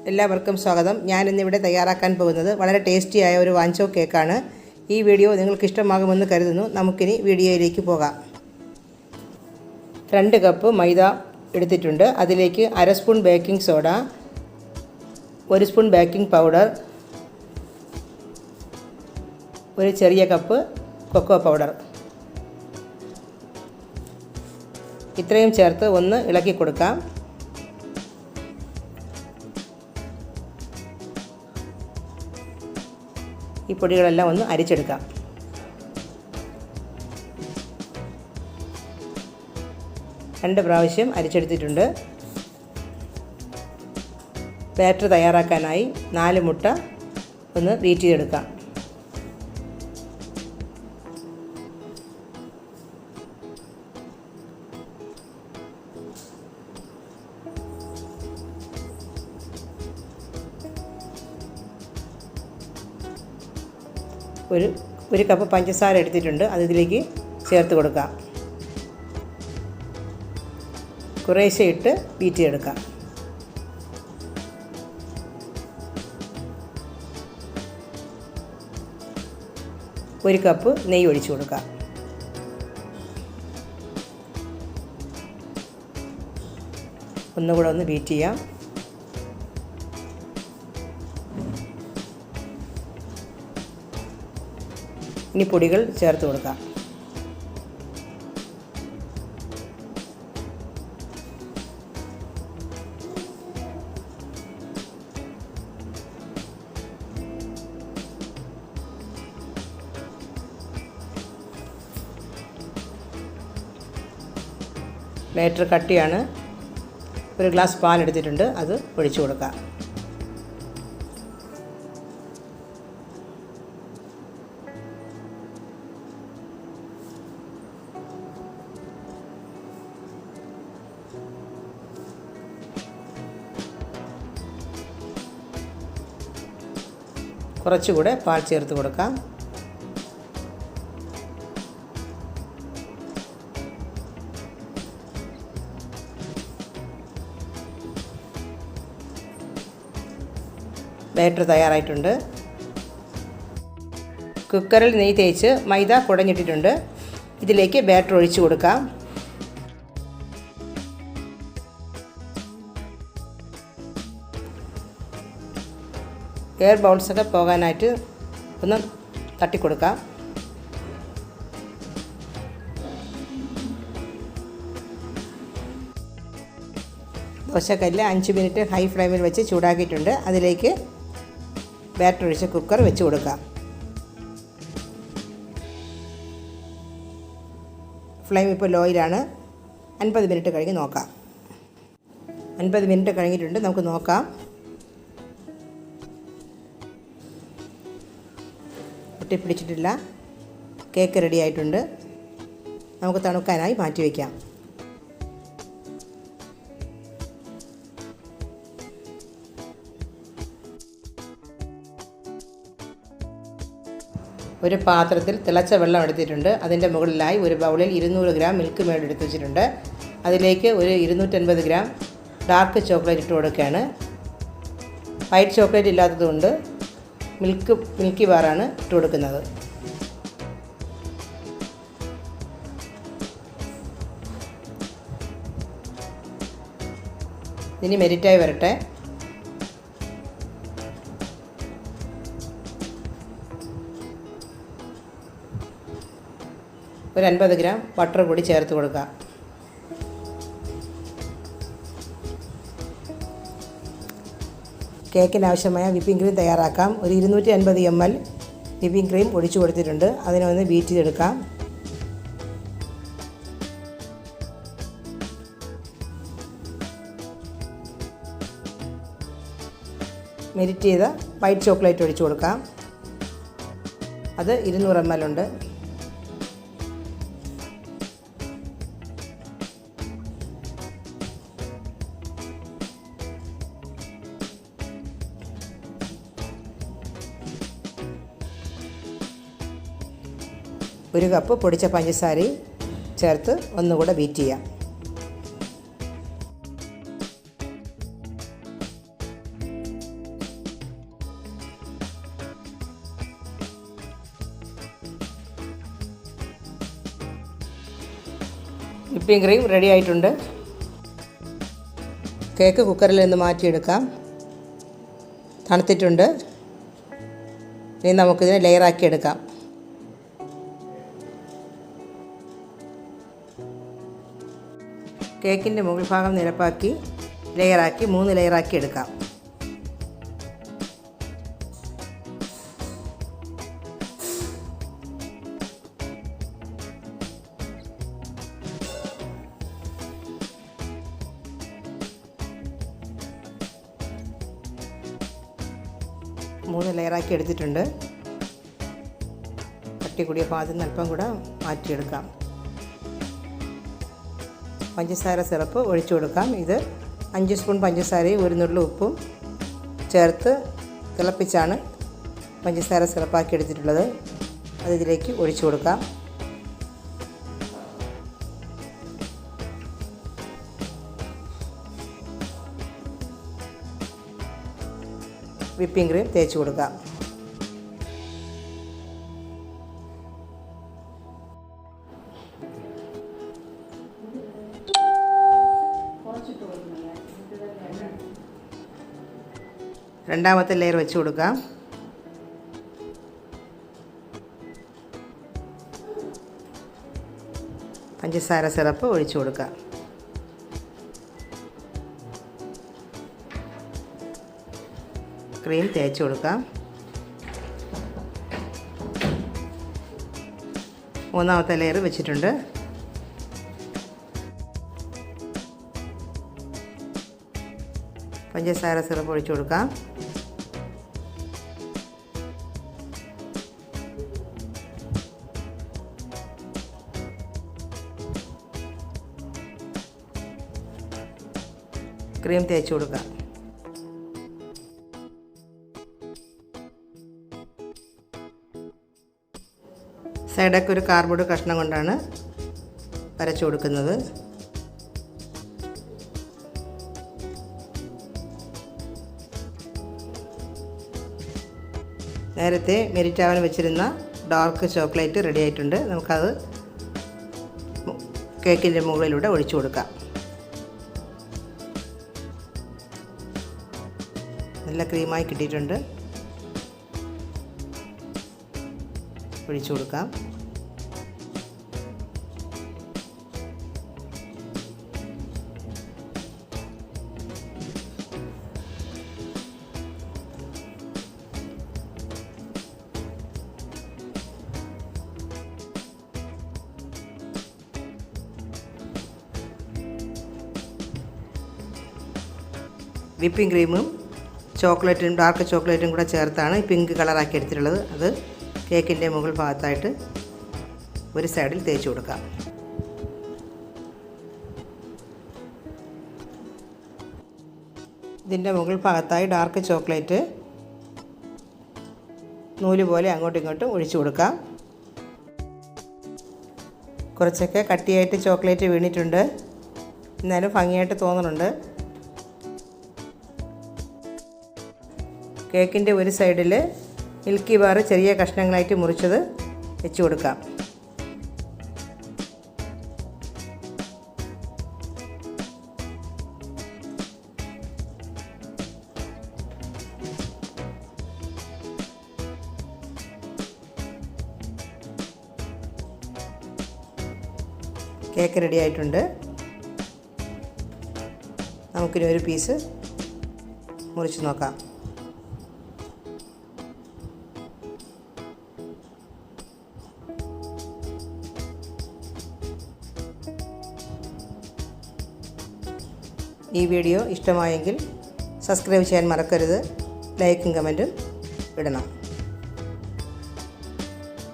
എല്ലാവർക്കും സ്വാഗതം. ഞാൻ ഇന്നിവിടെ തയ്യാറാക്കാൻ പോകുന്നത് വളരെ ടേസ്റ്റിയായ ഒരു വാഞ്ചോ കേക്കാണ്. ഈ വീഡിയോ നിങ്ങൾക്ക് ഇഷ്ടമാകുമെന്ന് കരുതുന്നു. നമുക്കിനി വീഡിയോയിലേക്ക് പോകാം. 2 കപ്പ് മൈദ എടുത്തിട്ടുണ്ട്. അതിലേക്ക് 1/2 spoon baking soda, 1 spoon baking powder, 1 ചെറിയ കപ്പ് കൊക്കോ പൗഡർ, ഇത്രയും ചേർത്ത് ഒന്ന് ഇളക്കി കൊടുക്കാം. ഈ പൊടികളെല്ലാം ഒന്ന് അരിച്ചെടുക്കാം. രണ്ട് പ്രാവശ്യം അരിച്ചെടുത്തിട്ടുണ്ട്. ബാറ്റർ തയ്യാറാക്കാനായി 4 മുട്ട ഒന്ന് ബീറ്റ് ചെയ്തെടുക്കാം. ഒരു കപ്പ് പഞ്ചസാര എടുത്തിട്ടുണ്ട്. അത് ഇതിലേക്ക് ചേർത്ത് കൊടുക്കാം. കുറേശ്ശെ ഇട്ട് ബീറ്റ് ചെയ്തെടുക്കാം. ഒരു കപ്പ് നെയ്യ് ഒഴിച്ചു കൊടുക്കാം. ഒന്നുകൂടെ ഒന്ന് ബീറ്റ് ചെയ്യാം. ഇനി പൊടികൾ ചേർത്ത് കൊടുക്കാം. ബാറ്റർ കട്ടിയാണ്. 1 ഗ്ലാസ് പാൽ എടുത്തിട്ടുണ്ട്. അത് ഒഴിച്ചു കൊടുക്കാം. കുറച്ചുകൂടെ പാൽ ചേർത്ത് കൊടുക്കാം. ബാറ്റർ തയ്യാറായിട്ടുണ്ട്. കുക്കറിൽ നെയ്യ് തേച്ച് മൈദ കുടഞ്ഞിട്ടിട്ടുണ്ട്. ഇതിലേക്ക് ബാറ്റർ ഒഴിച്ചു കൊടുക്കാം. എയർ ബൗൾസൊക്കെ പോകാനായിട്ട് ഒന്ന് തട്ടിക്കൊടുക്കാം. ദോശക്കല്ല് 5 മിനിറ്റ് ഹൈ ഫ്ലെയിമിൽ വെച്ച് ചൂടാക്കിയിട്ടുണ്ട്. അതിലേക്ക് ബാറ്റർ ഒഴിച്ച് കുക്കർ വെച്ച് കൊടുക്കാം. ഫ്ലെയിം ഇപ്പോൾ ലോയിലാണ്. 50 മിനിറ്റ് കഴിഞ്ഞ് നോക്കാം. 50 മിനിറ്റ് കഴിഞ്ഞിട്ടുണ്ട്. നമുക്ക് നോക്കാം. ഒട്ടിപ്പിടിച്ചിട്ടില്ല. കേക്ക് റെഡി ആയിട്ടുണ്ട്. നമുക്ക് തണുക്കാനായി മാറ്റി വയ്ക്കാം. ഒരു പാത്രത്തിൽ തിളച്ച വെള്ളം എടുത്തിട്ടുണ്ട്. അതിൻ്റെ മുകളിലായി ഒരു ബൗളിൽ 200 ഗ്രാം മിൽക്ക് മേഡ് എടുത്ത് വെച്ചിട്ടുണ്ട്. അതിലേക്ക് ഒരു 250 ഗ്രാം ഡാർക്ക് ചോക്ലേറ്റ് ഇട്ട് കൊടുക്കുകയാണ്. വൈറ്റ് ചോക്ലേറ്റ് ഇല്ലാത്തതുകൊണ്ട് മിൽക്കി ബാറാണ് ഇട്ട് കൊടുക്കുന്നത്. ഇനി മെൽറ്റായി വരട്ടെ. ഒരു 50 ഗ്രാം ബട്ടർ കൂടി ചേർത്ത് കൊടുക്കാം. കേക്കിന് ആവശ്യമായ വിപ്പിംഗ് ക്രീം തയ്യാറാക്കാം. ഒരു 250 ml വിപ്പിംഗ് ക്രീം ഒഴിച്ചു കൊടുത്തിട്ടുണ്ട്. അതിനെ ഒന്ന് ബീറ്റ് ചെയ്തെടുക്കാം. മെൽറ്റ് ചെയ്ത വൈറ്റ് ചോക്ലേറ്റ് ഒഴിച്ചു കൊടുക്കാം. അത് 200 ml ഉണ്ട്. ഒരു കപ്പ് പൊടിച്ച പഞ്ചസാരയും ചേർത്ത് ഒന്നുകൂടെ ബീറ്റ് ചെയ്യാം. വിപ്പിംഗ് ക്രീം റെഡി ആയിട്ടുണ്ട്. കേക്ക് കുക്കറിൽ നിന്ന് മാറ്റിയെടുക്കാം. തണുത്തിട്ടുണ്ട്. ഇനി നമുക്കിതിനെ ലെയറാക്കി എടുക്കാം. കേക്കിൻ്റെ മുകൾ ഭാഗം നിരപ്പാക്കി ലെയറാക്കി 3 ലെയറാക്കി എടുക്കാം. മൂന്ന് ലെയറാക്കി എടുത്തിട്ടുണ്ട്. കട്ടി കൂടിയ ഭാഗത്ത് നിന്ന് അല്പം കൂടെ മാറ്റിയെടുക്കാം. പഞ്ചസാര സിറപ്പ് ഒഴിച്ചു കൊടുക്കാം. ഇത് 5 സ്പൂൺ പഞ്ചസാരയും 1 നുള്ളു ഉപ്പും ചേർത്ത് തിളപ്പിച്ചാണ് പഞ്ചസാര സിറപ്പാക്കി എടുത്തിട്ടുള്ളത്. അത് ഇതിലേക്ക് ഒഴിച്ചു കൊടുക്കാം. വിപ്പിംഗ് ക്രീം തേച്ച് കൊടുക്കാം. രണ്ടാമത്തെ ലെയർ വെച്ച് കൊടുക്കാം. പഞ്ചസാര സിറപ്പ് ഒഴിച്ചു കൊടുക്കാം. ക്രീം തേച്ച് കൊടുക്കാം. മൂന്നാമത്തെ ലെയർ വെച്ചിട്ടുണ്ട്. പഞ്ചസാര സിറപ്പ് ഒഴിച്ചു കൊടുക്കാം. ക്രീം തേച്ച് കൊടുക്കാം. സൈഡൊക്കെ ഒരു കാർഡ്ബോർഡ് കഷ്ണം കൊണ്ടാണ് വരച്ചു കൊടുക്കുന്നത്. നേരത്തെ മെരിറ്റാവാൻ വെച്ചിരുന്ന ഡാർക്ക് ചോക്ലേറ്റ് റെഡി ആയിട്ടുണ്ട്. നമുക്കത് കേക്കിൻ്റെ മുകളിലൂടെ ഒഴിച്ചു കൊടുക്കാം. നല്ല ക്രീമായി കിട്ടിയിട്ടുണ്ട്. ഒഴിച്ചു കൊടുക്കാം. വിപ്പിംഗ് ക്രീമും ചോക്ലേറ്റും ഡാർക്ക് ചോക്ലേറ്റും കൂടെ ചേർത്താണ് പിങ്ക് കളറാക്കി എടുത്തിട്ടുള്ളത്. അത് കേക്കിൻ്റെ മുകൾ ഭാഗത്തായിട്ട് ഒരു സൈഡിൽ തേച്ച് കൊടുക്കാം. ഇതിൻ്റെ മുകൾ ഭാഗത്തായി ഡാർക്ക് ചോക്ലേറ്റ് നൂല് പോലെ അങ്ങോട്ടും ഇങ്ങോട്ടും ഒഴിച്ചു കൊടുക്കാം. കുറച്ചൊക്കെ കട്ടിയായിട്ട് ചോക്ലേറ്റ് വീണിട്ടുണ്ട്. എന്നാലും ഭംഗിയായിട്ട് തോന്നുന്നുണ്ട്. കേക്കിൻ്റെ ഒരു സൈഡിൽ മിൽക്കി ബാർ ചെറിയ കഷ്ണങ്ങളായിട്ട് മുറിച്ചത് വെച്ച് കൊടുക്കാം. കേക്ക് റെഡി ആയിട്ടുണ്ട്. നമുക്കിനി ഒരു പീസ് മുറിച്ച് നോക്കാം. ഈ വീഡിയോ ഇഷ്ടമായെങ്കിൽ സബ്സ്ക്രൈബ് ചെയ്യാൻ മറക്കരുത്. ലൈക്കും കമൻറ്റും ഇടണം.